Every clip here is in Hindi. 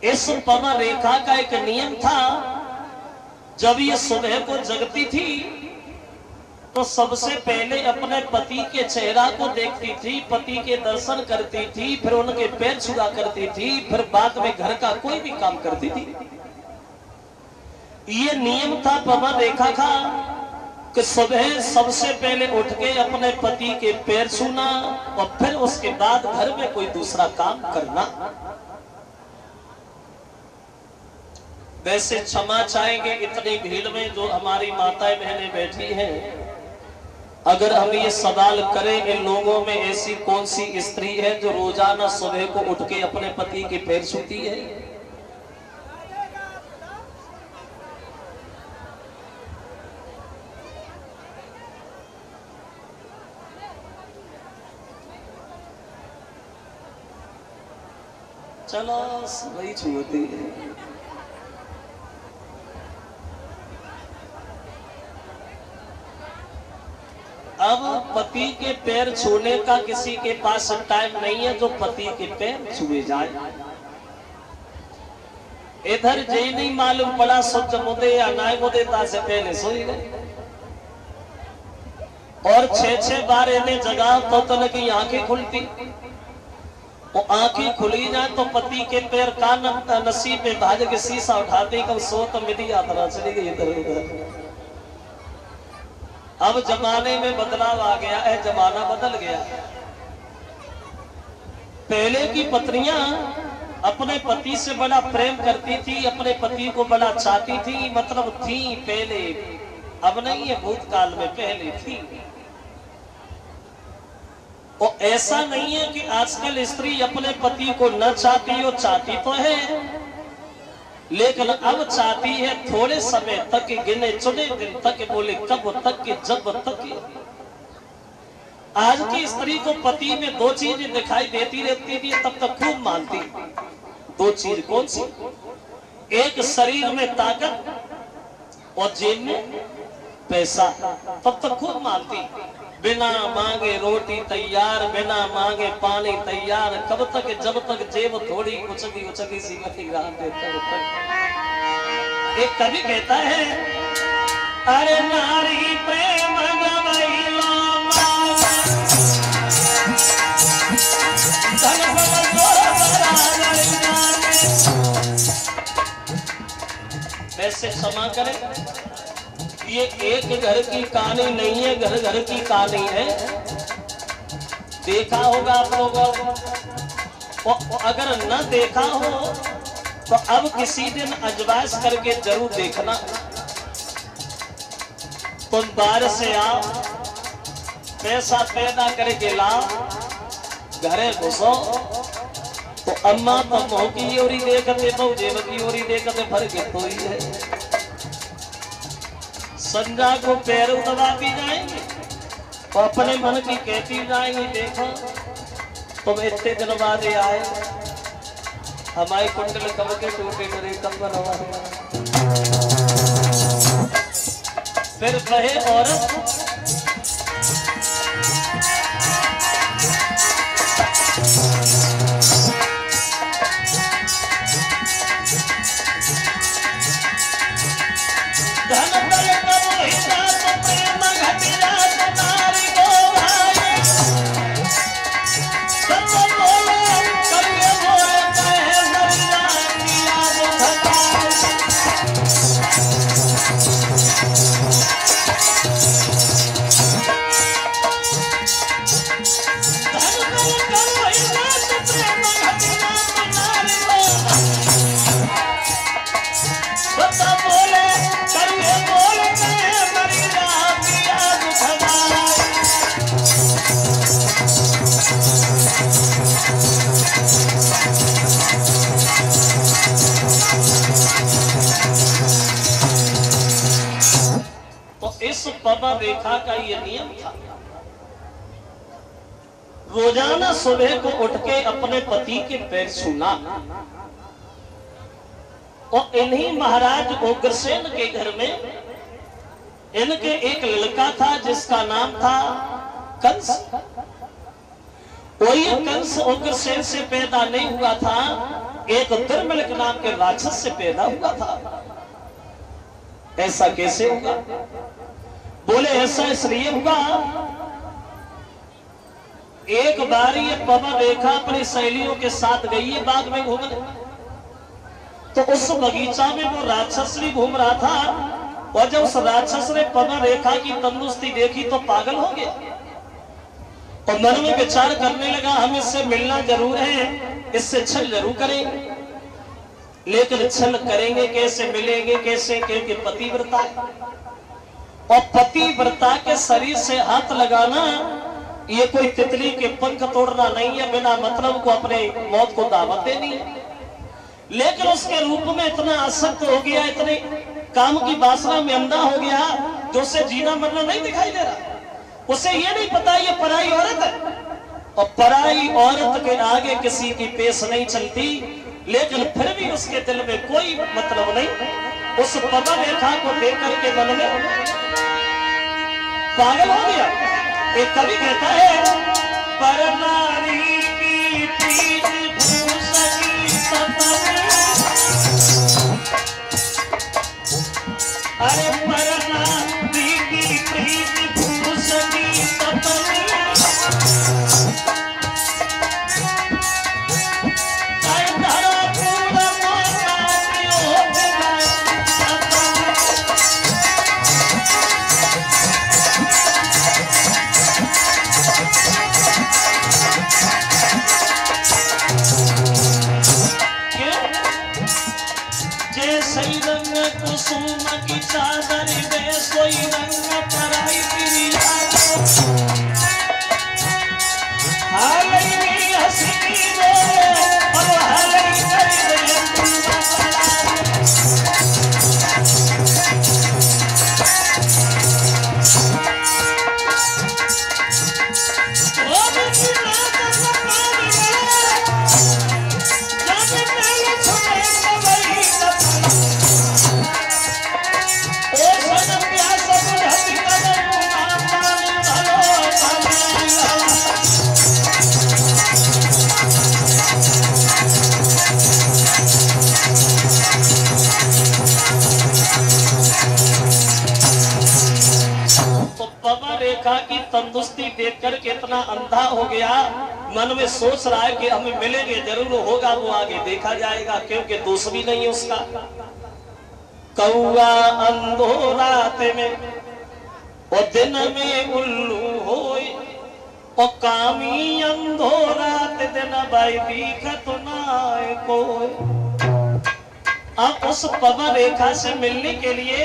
इस पवन रेखा का एक नियम था, जब ये सुबह को जगती थी तो सबसे पहले अपने पति के चेहरा को देखती थी, पति के दर्शन करती थी, फिर उनके पैर छुआ करती थी, फिर बाद में घर का कोई भी काम करती थी। ये नियम था पवन रेखा का कि सुबह सबसे पहले उठ के अपने पति के पैर छूना और फिर उसके बाद घर में कोई दूसरा काम करना। वैसे क्षमा चाहेंगे इतनी भीड़ में जो हमारी माताएं बहनें बैठी हैं, अगर हम ये सवाल करें इन लोगों में ऐसी कौन सी स्त्री है जो रोजाना सुबह को उठ के अपने पति के पैर छूती है? चलो सभी छूती है। अब पति के पैर छूने का किसी के पास टाइम नहीं है जो पति के पैर छुए जाए। इधर जे नहीं मालूम पड़ा सच मुदे या नाय मुदे से पहले सोई गए और 6-6 बार इन्हें जगह तो तन की आंखें खुलती, वो आंखें खुली जाए तो पति के पैर का नसीब में भाज के शीशा उठाते कब सो तो मिली यात्रा चली गई इधर उधर। अब जमाने में बदलाव आ गया है, जमाना बदल गया। पहले की पत्नियां अपने पति से बड़ा प्रेम करती थी, अपने पति को बड़ा चाहती थी, मतलब थी पहले, अब नहीं है, भूतकाल में पहले थी। और ऐसा नहीं है कि आजकल स्त्री अपने पति को न चाहती हो, चाहती तो है लेकिन अब चाहती है थोड़े समय तक, गिने चुने दिन तक, बोले कब तक कि जब तक। आज की स्त्री को पति में 2 चीजें दिखाई देती रहती थी, तब तक खूब मानती। 2 चीज कौन सी? एक शरीर में ताकत और जेब में पैसा, तब तक खूब मानती। बिना मांगे रोटी तैयार, बिना मांगे पानी तैयार, कब तक? जब तक जेब थोड़ी उचकी उचकी सी गति तब तक। एक कवि कहता है, अरे नारी प्रेम गवैलो वैसे क्षमा करें, ये एक घर की कहानी नहीं है, घर घर की कहानी है। देखा होगा आप लोगों, अगर न देखा हो तो अब किसी दिन अजवाइश करके जरूर देखना। तुम बाहर से आओ, पैसा पैदा करके लाओ, घरे घुसो तो अम्मा तो मोह की ओरी देखते, बहु जेब की ओरी देखते, भर के तो ही है। संजा को पैर दबाती जाएंगे तो अपने मन की कहती जाएंगी, देखो तुम इतने दिन बाद आए, हमारी कुंडल कब के टूटे करे कब बनवा। फिर कहे औरत, पवन रेखा का ये नियम था। रोजाना सुबह को उठ के अपने पति के पैर छूना। और इन्हीं महाराज उग्रसेन के घर में इनके एक लड़का था जिसका नाम था कंस। कोई कंस उग्रसेन से पैदा नहीं हुआ था, एक दुर्मलक नाम के राक्षस से पैदा हुआ था। ऐसा कैसे हुआ? बोले ऐसा इसलिए हुआ, एक बार ये पवन रेखा अपनी सहेलियों के साथ गई है बाग में घूमने, तो उस बगीचा में वो राक्षस भी घूम रहा था, और जब उस राक्षस ने पवन रेखा की तंदुरुस्ती देखी तो पागल हो गया और मन में विचार करने लगा, हम इससे मिलना जरूर है, इससे छल जरूर करेंगे, लेकिन छल करेंगे कैसे, मिलेंगे कैसे? क्योंकि पतिव्रता है, और पतिव्रता के शरीर से हाथ लगाना ये कोई तितली के पंख तोड़ना नहीं है, बिना मतलब को अपने मौत को दावत देनी है। लेकिन उसके रूप में इतना आसक्त हो गया, इतने काम की वासना में अंधा हो गया, जो उसे जीना मरना नहीं दिखाई दे रहा। उसे ये नहीं पता ये पराई औरत है, और पराई औरत के आगे किसी की पेश नहीं चलती, लेकिन फिर भी उसके दिल में कोई मतलब नहीं। उस पवन रेखा को देख करके मन में पागल हो गया। एक कवि कहता है, पर नारी की प्रीत भूषणी सपन, अरे पर नारी की प्रीत भूषणी सपन, कुसुम की चादर में सोई रंग पराई प्रिया, हालई हंसी बोले और हालई कर दे रेखा की तंदुरुस्ती देखकर कितना अंधा हो गया, मन में सोच रहा है कि हमें मिलेंगे जरूर, होगा वो आगे देखा जाएगा, क्योंकि दोष भी नहीं है उसका। कौआ अंधो रात में और दिन में उल्लू होए, और कामी अंधो रात दिन भाई दिखत नाय कोई। अब उस पवन रेखा से मिलने के लिए,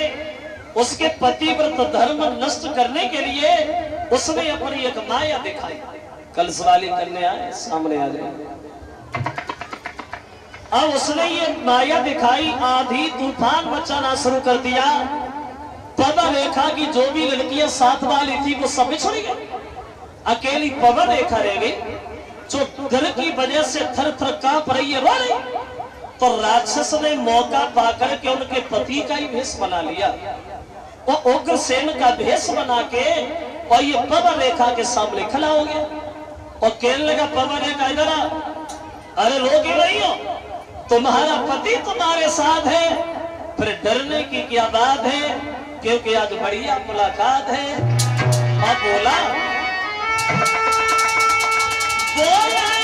उसके पतिव्रत धर्म नष्ट करने के लिए उसने अपनी एक माया दिखाई। कल सवाली करने आए, सामने आ जाए। अब उसने ये माया दिखाई, आधी तूफान मचाना शुरू कर दिया। पवन रेखा की जो भी लड़कियां साथ वाली थी वो सब छोड़ गई, अकेली पवन रेखा रह गई, जो डर की वजह से थर थर कांप रही है, रो रही। तो राक्षस ने मौका पाकर के उनके पति का ही भेष बना लिया, वो उग्रसेन का भेष बना के, और ये पवन रेखा के सामने खड़ा हो गया और कहने लगा, पवन रेखा इधर आ। अरे रोके नहीं हो, तुम्हारा पति तुम्हारे साथ है, फिर डरने की क्या बात है, क्योंकि आज बढ़िया मुलाकात है। अब बोला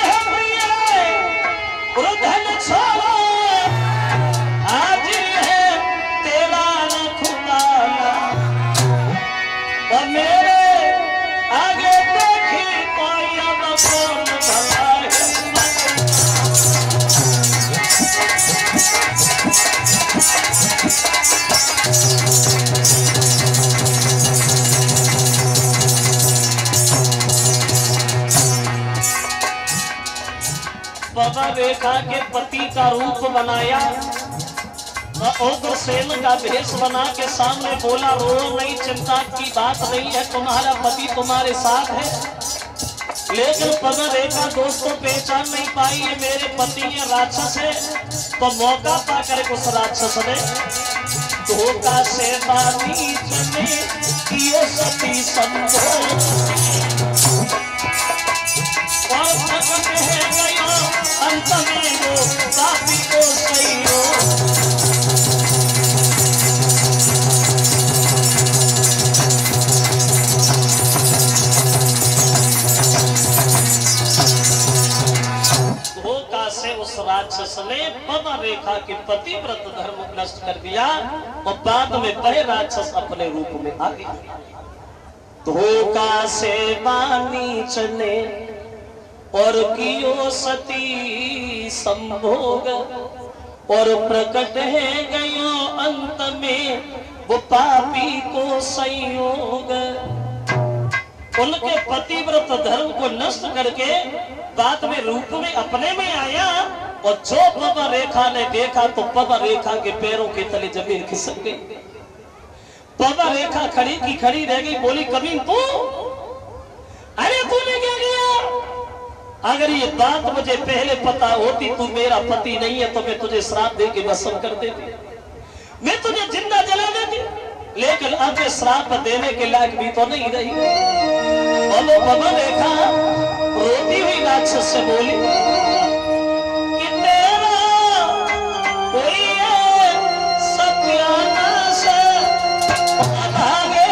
है भैया, रुदन छोड़ो, आज है तेरा न खुदाना, और मेरे आगे देखी कोई अब कौन भला है। पवन रेखा के पति का रूप बनाया, उग्रसेन का भेष बना के सामने बोला, रो नहीं, चिंता की बात नहीं है, तुम्हारा पति तुम्हारे साथ है। लेकिन पवन रेखा दोस्तों पहचान नहीं पाई, ये मेरे पति ये राक्षस है। तो मौका पाकर उस राक्षस ने धोखा से बानी सती संतोष, और प्रकट है गयो अंत में वो पापी को सही हो। धोखा से उस राक्षस ने पवन रेखा के पतिव्रत धर्म नष्ट कर दिया और बाद में वह राक्षस अपने रूप में आ गया। धोखा से बानी चले और कियो सती संभोग और प्रकट है गयो अंत में वो पापी को संयोग। उनके पतिव्रत धर्म को नष्ट करके बाद में रूप में अपने में आया और जो पवन रेखा ने देखा तो पवन रेखा के पैरों के तले जमीन खिसक गई। पवन रेखा खड़ी की खड़ी रह गई, बोली कभी तू, अरे तूने क्या किया? अगर ये बात मुझे पहले पता होती तू मेरा पति नहीं है तो मैं तुझे श्राप दे के भस्म कर देती, मैं तुझे जिंदा जला देती, लेकिन अब ये श्राप देने के लायक भी तो नहीं रही। और वो पवन रेखा रोती हुई राक्षस से बोली कि तेरा कोई सत्यानाश भागे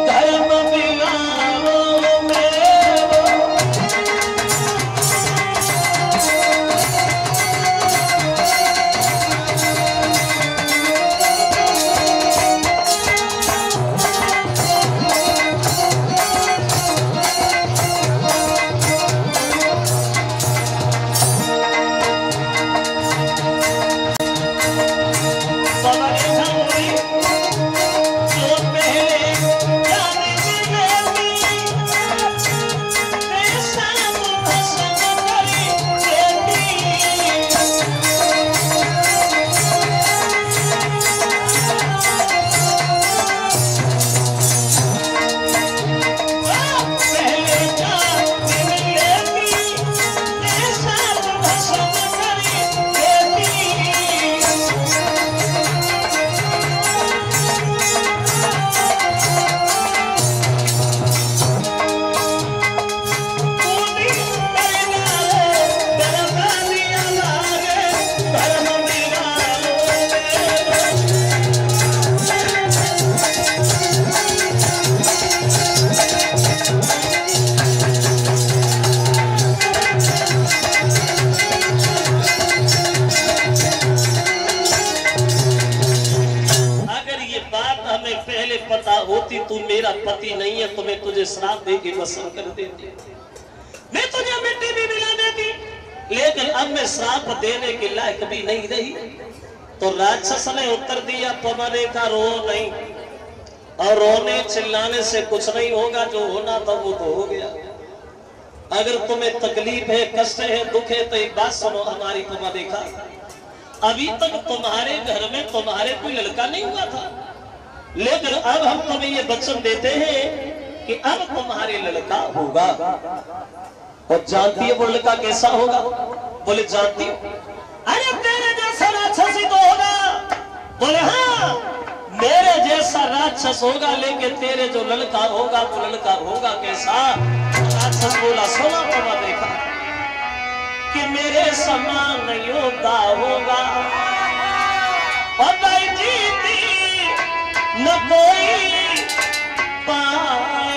धर्म बिगाड़ो मेरो। पता होती तू मेरा पति नहीं है तो मैं तुझे श्राप दे के भस्म कर देती, मैं तुझे मिट्टी भी मिला देती, लेकिन अब मैं श्राप देने के लायक भी नहीं रही। तो राक्षस ने उत्तर दिया पवन रेखा रो नहीं, और रोने चिल्लाने से कुछ नहीं होगा, जो होना था वो तो हो गया। अगर तुम्हें तकलीफ है, कष्ट है, दुख है तो एक बात सुनो हमारी पवन रेखा, अभी तक तुम्हारे घर में तुम्हारे कोई लड़का नहीं हुआ था, लेकिन अब हम तुम्हें ये वचन देते हैं कि अब तुम्हारे लड़का होगा। और जानती है वो लड़का कैसा होगा? बोले जानती हो? अरे तेरे जैसा राक्षस ही तो होगा। बोले हाँ मेरे जैसा राक्षस होगा, लेकिन तेरे जो लड़का होगा वो लड़का होगा कैसा? राक्षस बोला सुना पवन रेखा कि मेरे समान योद्धा होगा और जीती न कोई पाएगा।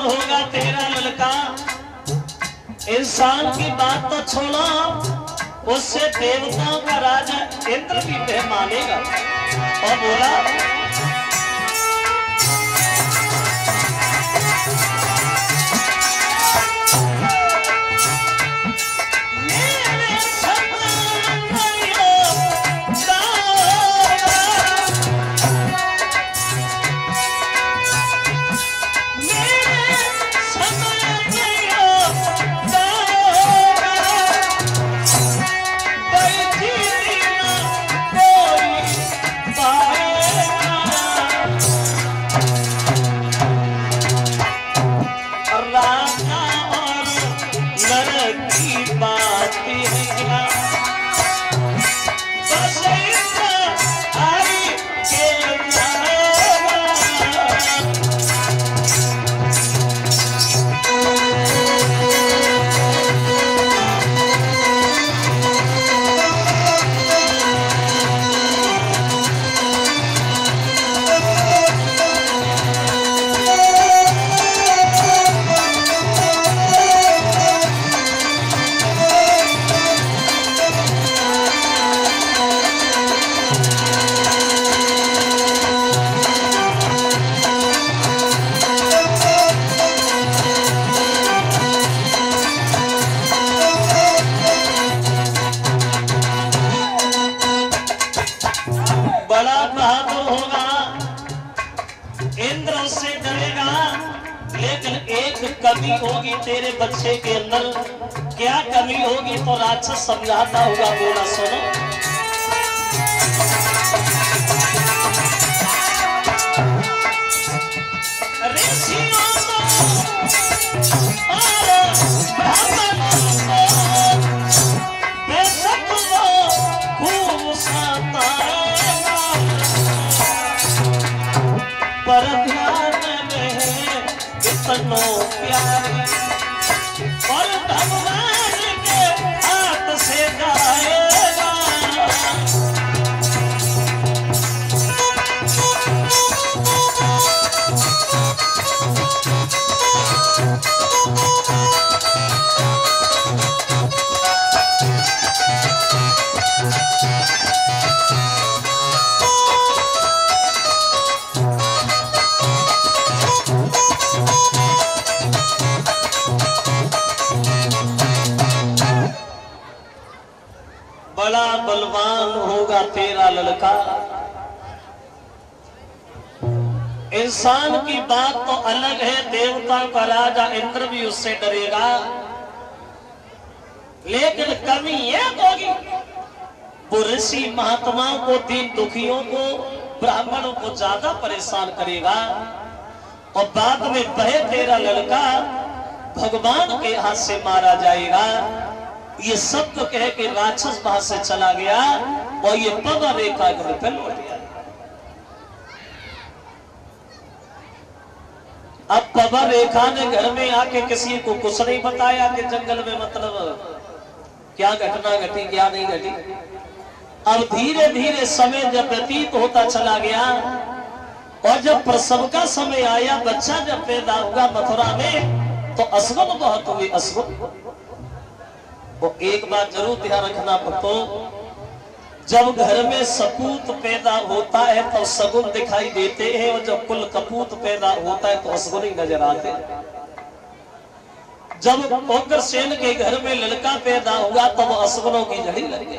होगा तेरा ललका। इंसान की बात तो छोड़ो, उससे देवताओं का राजा इंद्र भी वह मानेगा। और बोला कमी होगी तेरे बच्चे के अंदर। क्या कमी होगी तो राक्षस समझाता होगा। बोला सुनो ऋषियों बेशक वो खूब सताएगा, पर ध्यान में इतनो प्यार और भगवान के हाथ से जाएगा। बड़ा बलवान होगा तेरा ललका। इंसान की बात तो अलग है, देवताओं का राजा इंद्र भी उससे डरेगा। लेकिन कमी एक होगी, वो ऋषि महात्माओं को, दीन दुखियों को, ब्राह्मणों को ज्यादा परेशान करेगा। और बाद में वह तेरा लड़का भगवान के हाथ से मारा जाएगा। ये सब तो कह के राक्षस वहां से चला गया और ये पवा रेखा घर पे लौट गया। अब पवा रेखा ने घर में आके किसी को कुछ नहीं बताया कि जंगल में मतलब क्या घटना घटी क्या नहीं घटी। अब धीरे धीरे समय जब व्यतीत होता चला गया और जब प्रसव का समय आया, बच्चा जब पैदा हुआ मथुरा में, तो असगुन बहुत हुई। असगुन वो एक बात जरूर ध्यान रखना पड़तो, जब घर में सपूत पैदा होता है तो सगुन दिखाई देते हैं, और जब कुल कपूत पैदा होता है तो असगुन ही नजर आते हैं। जब उग्रसेन के घर में लड़का पैदा हुआ तो वो असगुनों की झड़ी लग गई।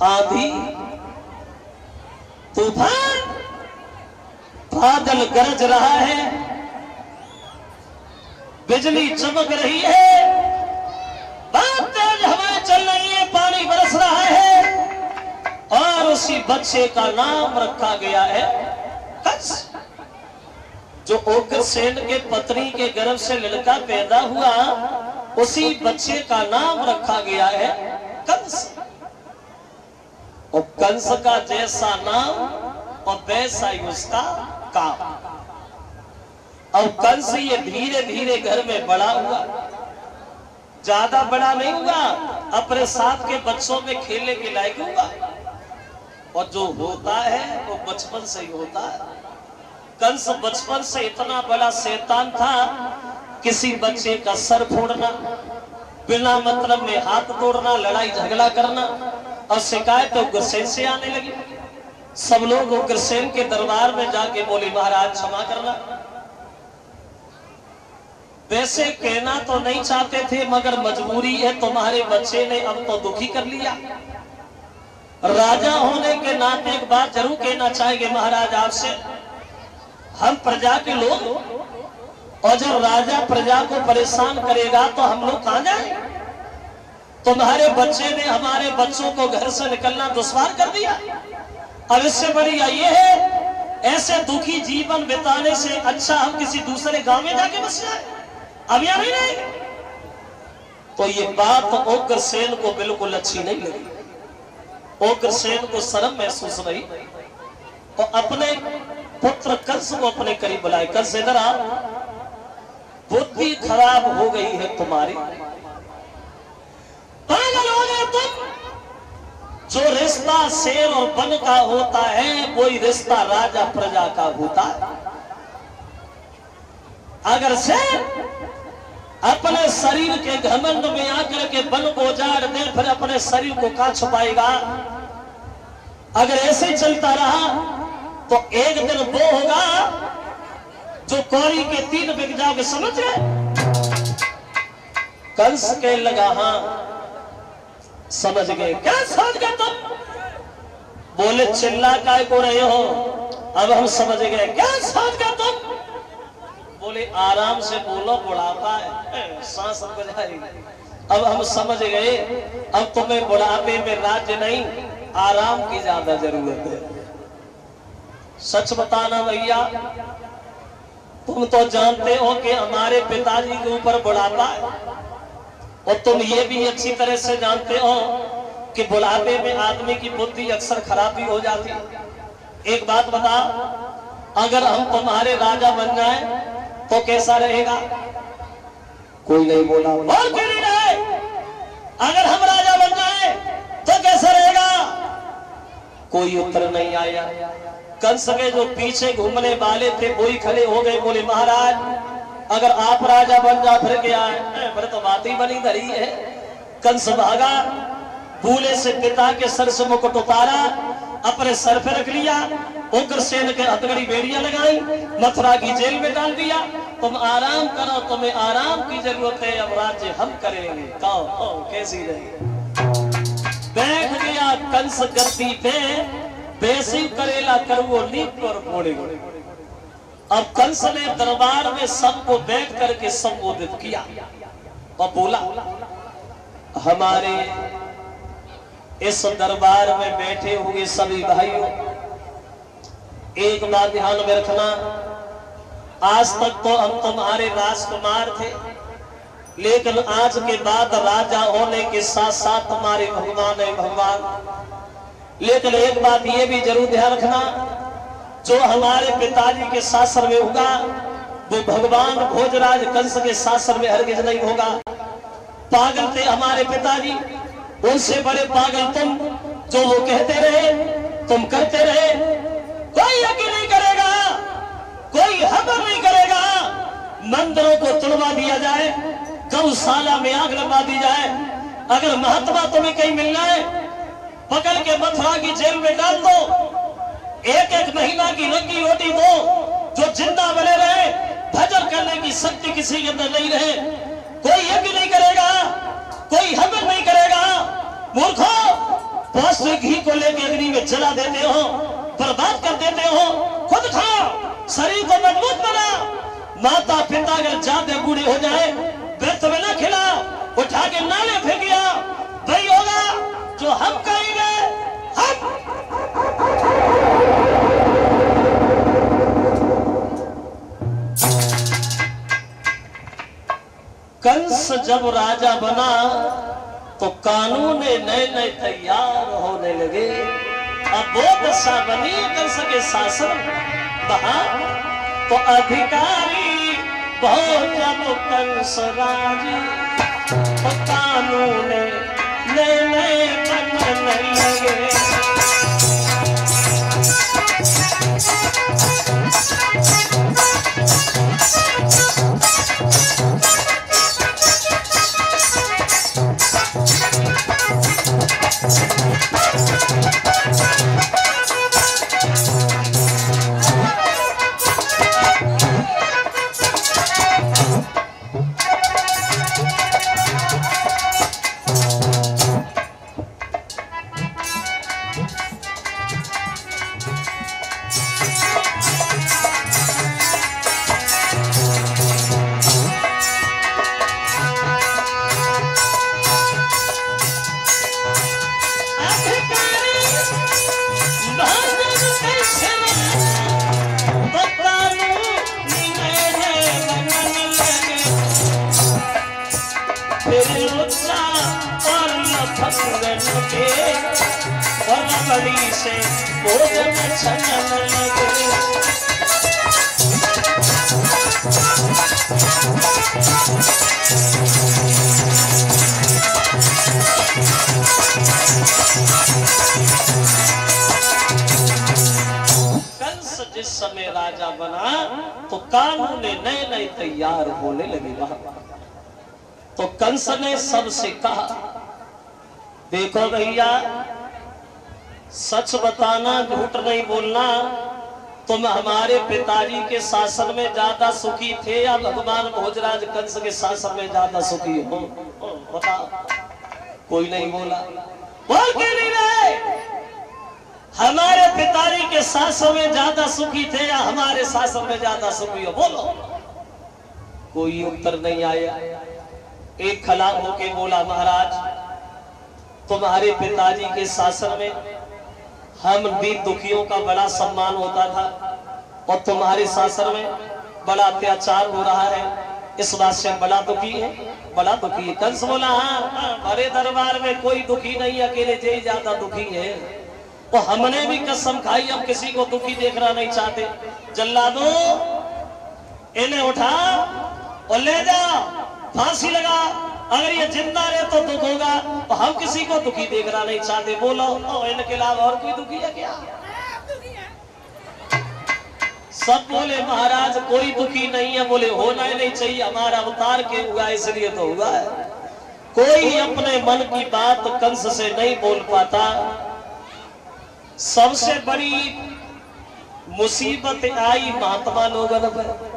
आंधी तूफान बादल गरज रहा है, बिजली चमक रही है, बहुत तेज हवाएं चल रही है, पानी बरस रहा है, और उसी बच्चे का नाम रखा गया है कंस। जो उग्रसेन के पत्नी के गर्भ से लड़का पैदा हुआ, उसी बच्चे का नाम रखा गया है कंस। और कंस का जैसा नाम और वैसा ही उसका काम। अब कंस ये धीरे धीरे घर में बड़ा हुआ, ज्यादा बड़ा नहीं हुआ, अपने साथ के बच्चों में खेलने के लायक हुआ। और जो होता है वो बचपन से ही होता है। कंस बचपन से इतना बड़ा शैतान था, किसी बच्चे का सर फोड़ना, बिना मतलब में हाथ तोड़ना, लड़ाई झगड़ा करना, और शिकायत उग्रसेन से आने लगी। सब लोग उग्रसेन के दरबार में जाके बोले महाराज क्षमा करना। वैसे कहना तो नहीं चाहते थे मगर मजबूरी है, तुम्हारे बच्चे ने अब तो दुखी कर लिया। राजा होने के नाते एक बात जरूर कहना चाहेंगे महाराज आपसे, हम प्रजा के लोग, और जब राजा प्रजा को परेशान करेगा तो हम लोग कहां जाएं? तुम्हारे बच्चे ने हमारे बच्चों को घर से निकलना दुश्वार कर दिया। अब इससे बढ़िया ये है, ऐसे दुखी जीवन बिताने से अच्छा हम किसी दूसरे गांव में जाके बस जाए, अब यहाँ नहीं रहेंगे। तो ये बात उग्रसेन को बिल्कुल अच्छी नहीं लगी। उग्रसेन को शर्म महसूस हुई और अपने पुत्र कंस को अपने करीब बुलाए। कंस इधर आ, बुद्धि खराब हो गई है तुम्हारी, पागल हो गए तुम। जो रिश्ता शेर और वन का होता है वही रिश्ता राजा प्रजा का होता है। अगर शेर अपने शरीर के घमंड में आकर के वन को उजाड़ दे, फिर अपने शरीर को कहां छुपाएगा? अगर ऐसे चलता रहा तो एक दिन वो होगा जो कौड़ी के 3 बिक जाओगे, समझ गए? कंस के लगा, हाँ समझ गए। क्या समझ गए तुम? बोले चिल्ला काय को रहे हो? अब हम समझ गए। क्या समझ गए तुम? बोले आराम से बोलो, बुढ़ापा है, सांस रुक जाएगी। अब हम समझ गए, अब तुम्हें बुढ़ापे में राज्य नहीं, आराम की ज्यादा जरूरत है। सच बताना भैया, तुम तो जानते हो कि हमारे पिताजी के ऊपर बुढ़ापा है, और तुम ये भी अच्छी तरह से जानते हो कि बुढ़ापे में आदमी की बुद्धि अक्सर खराब भी हो जाती है। एक बात बता, अगर हम तुम्हारे राजा बन जाए तो कैसा रहेगा? कोई नहीं बोला। और क्यों नहीं रहे? अगर हम राजा बन जाए तो कैसा रहेगा? कोई उत्तर नहीं आया। कंस के जो पीछे घूमने वाले थे वही खड़े हो गए, बोले महाराज अगर आप राजा बन जा फिर क्या है? फिर तो बात ही बनी धरी है। कंस भागा, भूले से पिता के सर से मुकुट उतारा, अपने सर पे रख लिया, उग्रसेन के हथकड़ी बेड़ियां लगाई, मथुरा की जेल में डाल दिया। तुम आराम करो, तुम्हें आराम की जरूरत है, अब राज्य हम करेंगे। कहो कैसी रही? बैठ गया कंस गद्दी पे, बेसी करेला करुओ नीप पर फोड़े। अब कंस ने दरबार में सबको बैठ करके संबोधित किया और बोला, हमारे इस दरबार में बैठे हुए सभी भाइयों, एक बात ध्यान में रखना, आज तक तो हम तुम्हारे राजकुमार थे, लेकिन आज के बाद राजा होने के साथ साथ तुम्हारे भगवान है भगवान। लेकिन एक बात ये भी जरूर ध्यान रखना, जो हमारे पिताजी के शासन में होगा वो भगवान भोजराज कंस के शासन में हरगिज नहीं होगा। पागल थे हमारे पिताजी, उनसे बड़े पागल तुम। जो वो कहते रहे तुम करते रहे। कोई यकीन नहीं करेगा, कोई खबर नहीं करेगा। मंदिरों को तोड़वा दिया जाए, गौशाला में आग लगा दी जाए, अगर महात्मा तुम्हें कहीं मिल जाए पकड़ के मथुरा की जेल में डाल दो, एक एक महीना की रंगी रोटी दो, जो जिंदा बने रहे, भजन करने की शक्ति किसी के अंदर नहीं रहे। कोई यज्ञ नहीं करेगा, कोई हवन नहीं करेगा। मूर्खों, पौष्टिक घी को लेकर अग्नि में जला देते हो, बर्बाद कर देते हो। खुद खाओ, शरीर को मजबूत बना। माता पिता अगर ज्यादा बूढ़े हो जाए व्यर्थ में ना खिलाओ, उठा के नाले फेंकिया, वही होगा जो हम कहेंगे। हम कंस जब राजा बना तो कानून नए नए तैयार होने लगे। अब वो दशा बनी कंस के शासन बहा तो अधिकारी बहुत जब कंस राज, तो कानून नए नए बनने लगे। बड़ी से भोजन छनन लगे। कंस जिस समय राजा बना तो कानून नए नए तैयार होने लगे। तो कंस ने सबसे कहा, देखो भैया, सच बताना, झूठ नहीं बोलना। तुम हमारे पिताजी के शासन में ज्यादा सुखी थे या भगवान भोजराज कंस के शासन में ज्यादा सुखी हो? बताओ। कोई नहीं बोला। बोल के नहीं रहे? हमारे पिताजी के शासन में ज्यादा सुखी थे या हमारे शासन में ज्यादा सुखी हो? बोलो। कोई उत्तर नहीं आया। एक खड़ा होके बोला, महाराज, तुम्हारे पिताजी के शासन में हम दीन दुखियों का बड़ा सम्मान होता था और तुम्हारे शासन में बड़ा अत्याचार हो रहा है, इस बात से बड़ा दुखी है, बड़ा दुखी है। कंस बोला, हाँ, बड़े दरबार में कोई दुखी नहीं, अकेले जे ज्यादा दुखी है। तो हमने भी कसम खाई, अब किसी को दुखी देखना नहीं चाहते। जल्लादो, इन्हें उठा और ले जा, फांसी लगा। अगर ये जिंदा रहे तो दुख होगा, तो हम किसी को दुखी देखना नहीं चाहते। बोलो, इनके अलावा और कोई दुखी है क्या? सब बोले, महाराज कोई दुखी नहीं है। बोले, होना ही नहीं चाहिए, हमारा अवतार के हुआ इसलिए तो हुआ है। कोई अपने मन की बात कंस से नहीं बोल पाता। सबसे बड़ी मुसीबत आई महात्मा लोगों पर,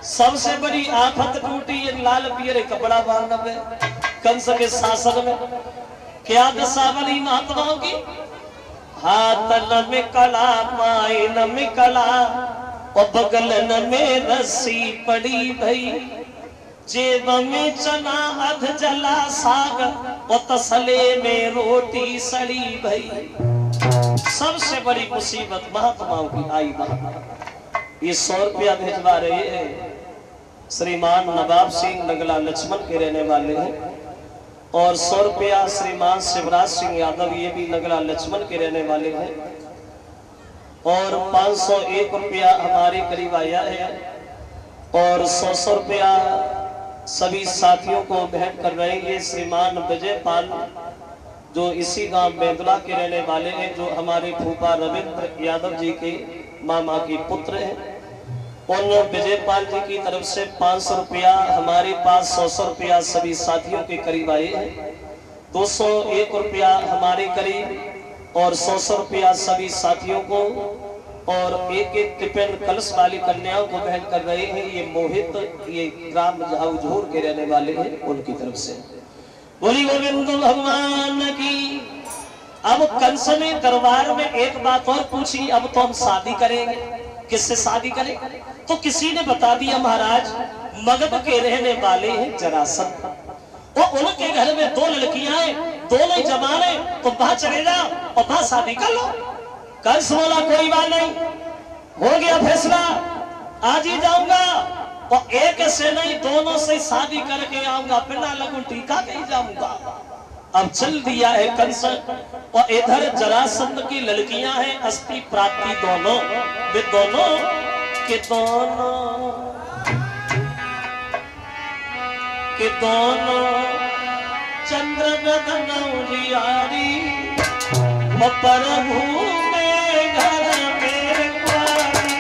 सबसे बड़ी आफत टूटी ये लाल पियर कपड़ा बांधने पे। कंस के शासन में क्या दशा बनी महात्माओं की? हाथ न में कला, माई न में कला, और बगल न में रस्सी पड़ी भई, जेब में चना अध जला साग, और तसले में रोटी सड़ी भई। सबसे बड़ी मुसीबत महात्माओं की आई। ये 100 रुपया भेजवा रहे हैं। श्रीमान नवाब सिंह नगला लक्ष्मण के रहने वाले हैं, और 100 रुपया श्रीमान शिवराज सिंह यादव, ये भी नगला लक्ष्मण के रहने वाले हैं, और 501 रुपया हमारे करीब आया है, और 100 रुपया सभी साथियों को भेंट कर रहे हैं। ये श्रीमान विजय पाल, जो इसी गांव बेंदुला के रहने वाले हैं, जो हमारे फूफा रविंद्र यादव जी के मामा की पुत्र हैं। उन विजयपाल जी की तरफ से 500 रुपया, हमारे पास 100 रुपया सभी साथियों के करीब आए हैं। 201 रुपया हमारे करीब, और 100 रुपया सभी साथियों को, और एक एक टिफिन कलश वाली कन्याओं को भेंट कर रहे हैं। ये मोहित, ये ग्राम झाउझोर के रहने वाले हैं, उनकी तरफ से। बोली गोविंद भगवान की। अब कंस ने दरबार में एक बात और पूछी, अब तो हम शादी करेंगे, किससे शादी करें? तो किसी ने बता दिया, महाराज, मगध के रहने वाले हैं जरासंध, और उनके घर में 2 लड़कियां हैं, दोनों जवान हैं, तो वहां चले जाओ और वहां शादी कर लो। कंस बोला, कोई बात नहीं, हो गया फैसला, आज ही जाऊंगा, और एक से नहीं दोनों से शादी करके आऊंगा, बिना लगन टीका के ही जाऊंगा। अब चल दिया है कंस, और इधर जरासंध की लड़कियां हैं अस्थि प्राप्ति दोनों, वे दोनों के दोनों चंद्र बदन उजियारी, प्रभु में घर में कुआरी।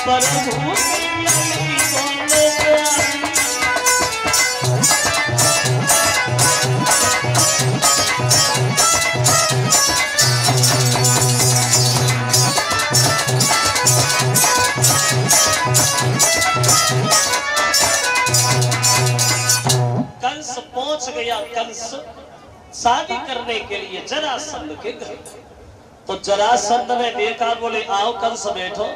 प्रभु की अली बोले प्यारी। कंस पहुंच गया। कंस शादी करने के लिए जरासंध के घर। तो जरासंध ने देखा, बोले आओ कंस बैठो।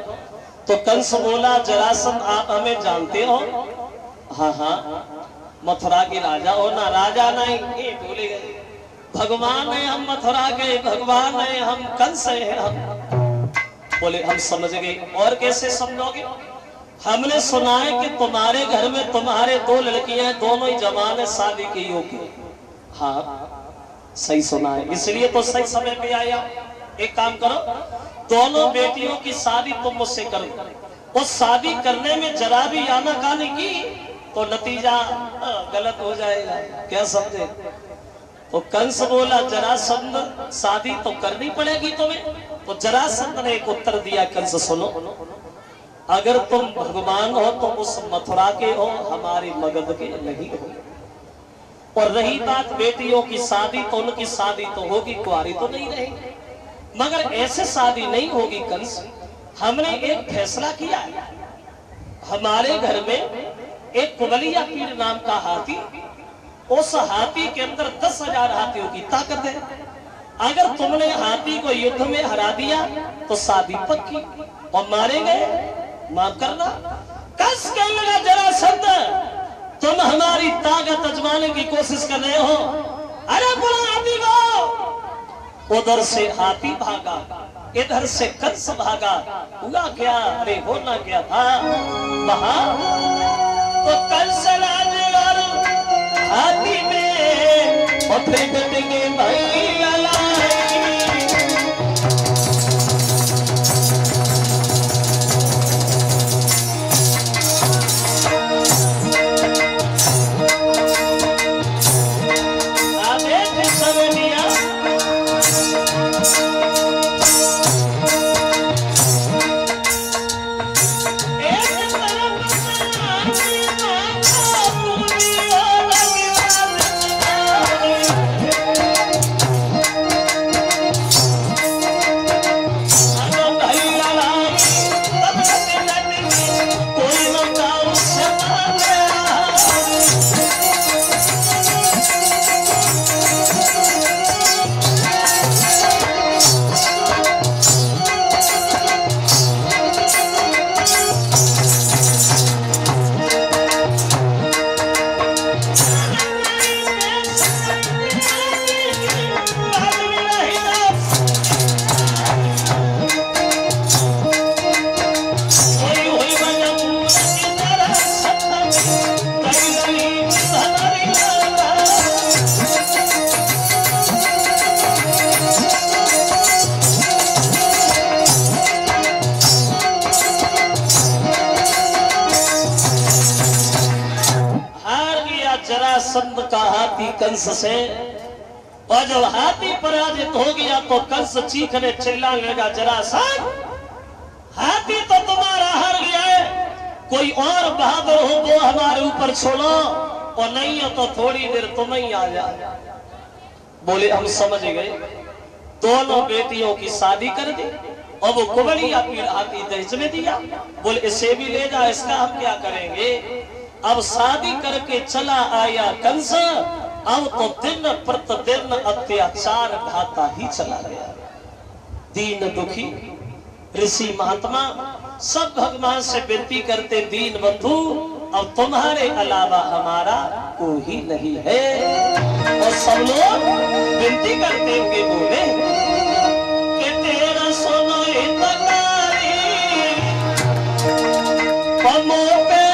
तो कंस बोला, जरासंध आप हमें जानते हो? हाँ हाँ, मथुरा के राजा हो ना? राजा नहीं, ये बोले भगवान है हम, मथुरा के भगवान है हम, कंस है हम। बोले हम समझ गए। और कैसे समझोगे? हमने सुना है कि तुम्हारे घर में तुम्हारे दो लड़कियां हैं, दोनों ही जवान है, शादी के योग्य। हाँ सही सुना है, इसलिए तो सही समय पे आया। एक काम करो, दोनों बेटियों की शादी तुम मुझसे करो। उस शादी करने में जरा भी आनाकानी की तो नतीजा गलत हो जाएगा। क्या समझे? तो कंस बोला, जरासंध शादी तो करनी पड़ेगी तुम्हें। तो जरासंध ने एक उत्तर दिया, कंस सुनो, अगर तुम भगवान हो तो उस मथुरा के हो, हमारी मगध के नहीं हो। और रही बात बेटियों की शादी, तो उनकी शादी तो होगी, कुंवारी तो नहीं रहेगी। मगर ऐसे शादी नहीं होगी कंस। हमने एक फैसला किया है, हमारे घर में एक कुबलिया पीर नाम का हाथी, उस हाथी के अंदर 10,000 हाथियों की ताकत है। अगर तुमने हाथी को युद्ध में हरा दिया तो शादी पक्की, और मारे गए माफ करना। कस कहने लगा, जरासंध तुम हमारी ताकत आजमाने की कोशिश कर रहे हो। अरे बुला हाथी को। उधर से हाथी भागा, इधर से कंस भागा। हुआ क्या? अरे होना क्या था वहां? तो कंस राज और हाथी में और फिर कटेंगे भाई लड़ाई। जरासंध का हाथी कंस से। और जब हाथी पराजित हो गया तो कंस चीखने चिल्लाने लगा, जरासंध हाथी तो तुम्हारा हार गया है, कोई और बहादुर हो वो हमारे ऊपर छोड़ो, और नहीं हो तो थोड़ी देर तुम ही आ जा। बोले हम समझ गए। दोनों बेटियों की शादी कर दी और वो कुबलिया पीर हाथी दहेज में दिया। बोले इसे भी ले जा, इसका हम क्या करेंगे? अब शादी करके चला आया कंस, अब तो दिन प्रतिदिन अत्याचार ढाता ही चला गया। दीन दुखी ऋषि महात्मा सब भगवान से विनती करते, दीन बंधु अब तुम्हारे अलावा हमारा कोई नहीं है। और सब लोग विनती करते हुए बोले कि तेरा सोना हितकारी पमो पे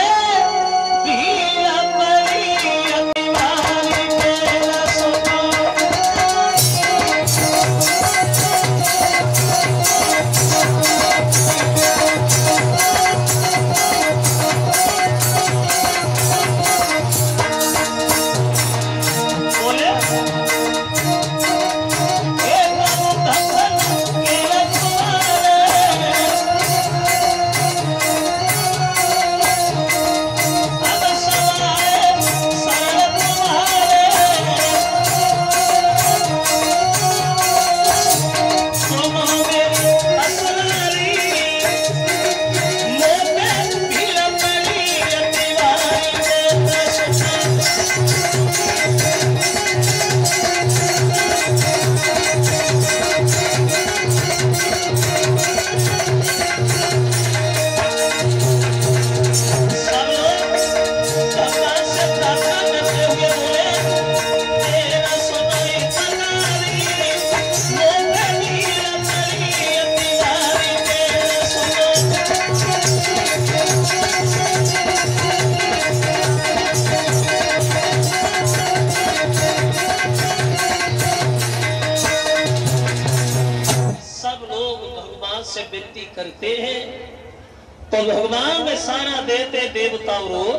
तो भगवान में सारा देते देवताओं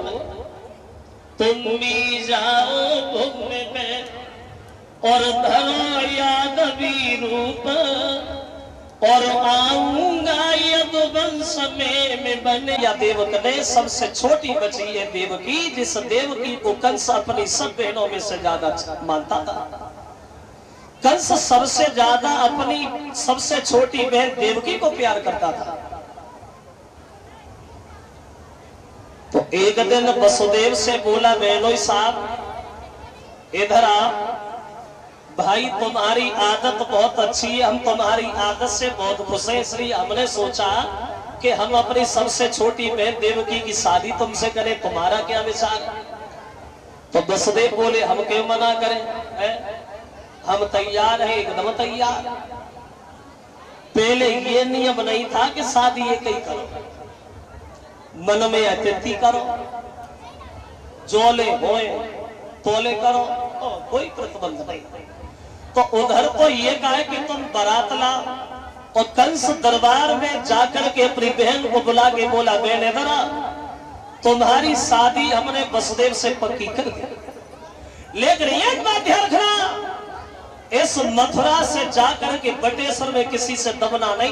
तुम भी जाओ घूमने में और धरो यादवी रूप और आऊंगा यदुवंश में बने। या देवक ने सबसे छोटी बची है देवकी, जिस देवकी को कंस अपनी सब बहनों में से ज्यादा मानता था। कंस सबसे ज्यादा अपनी सबसे छोटी बहन देवकी को प्यार करता था। तो एक दिन वसुदेव से बोला बहनोई साहब इधर आ, भाई तुम्हारी आदत बहुत अच्छी है, हम तुम्हारी आदत से बहुत खुश हैं, इसलिए हमने सोचा कि हम अपनी सबसे छोटी बहन देवकी की शादी तुमसे करें, तुम्हारा क्या विचार? तो वसुदेव बोले हम क्यों मना करें, हम तैयार हैं, एकदम तैयार। पहले ये नियम नहीं था कि शादी एक ही करो, मन में अतिथि करो, जोले होए तोले करो, कोई प्रतिबंध नहीं। तो उधर तो ये कहा कि तुम बारात लाओ, और कंस दरबार में जाकर के अपनी बहन को बुला के बोला बहन इधर आ, तुम्हारी शादी हमने वसुदेव से पक्की कर दी, लेकिन एक बात ध्यान रखना, इस मथुरा से जाकर के बटेश्वर में किसी से दबना नहीं,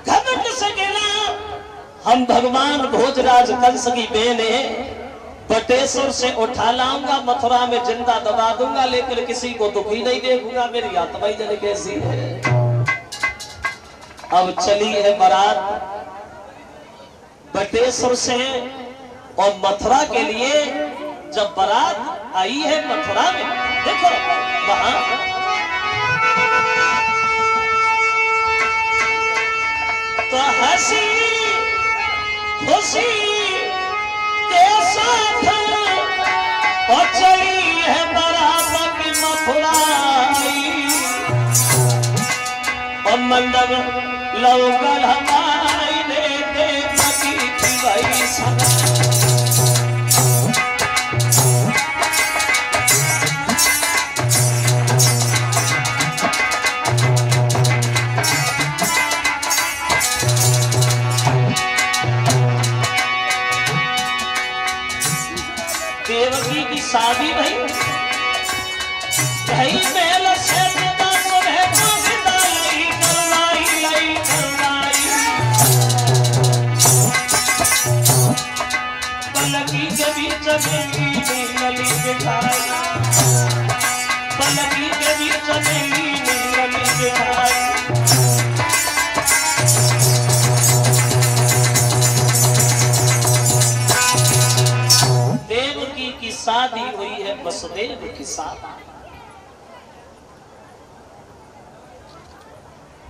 घमंड से कहना हम भगवान भोजराज कंस की बहन है, बटेश्वर से उठा लाऊंगा, मथुरा में जिंदा दबा दूंगा, लेकिन किसी को दुखी नहीं देखूंगा, मेरी आत्मा ही जाने कैसी है। अब चली है बारात बटेश्वर से और मथुरा के लिए। जब बारात आई है मथुरा में, देखो वहां तो हंसी खुशी के साथ और चली है बारात की मथुरा, और मंडप लौकल हमारी देते पति की भाई सदा। देवकी की शादी नहीं भाई मेल से पलकी के बीच में नली बिठाई, पलकी के बीच में नली बिठाई। देवकी की शादी हुई है वसुदेव के साथ।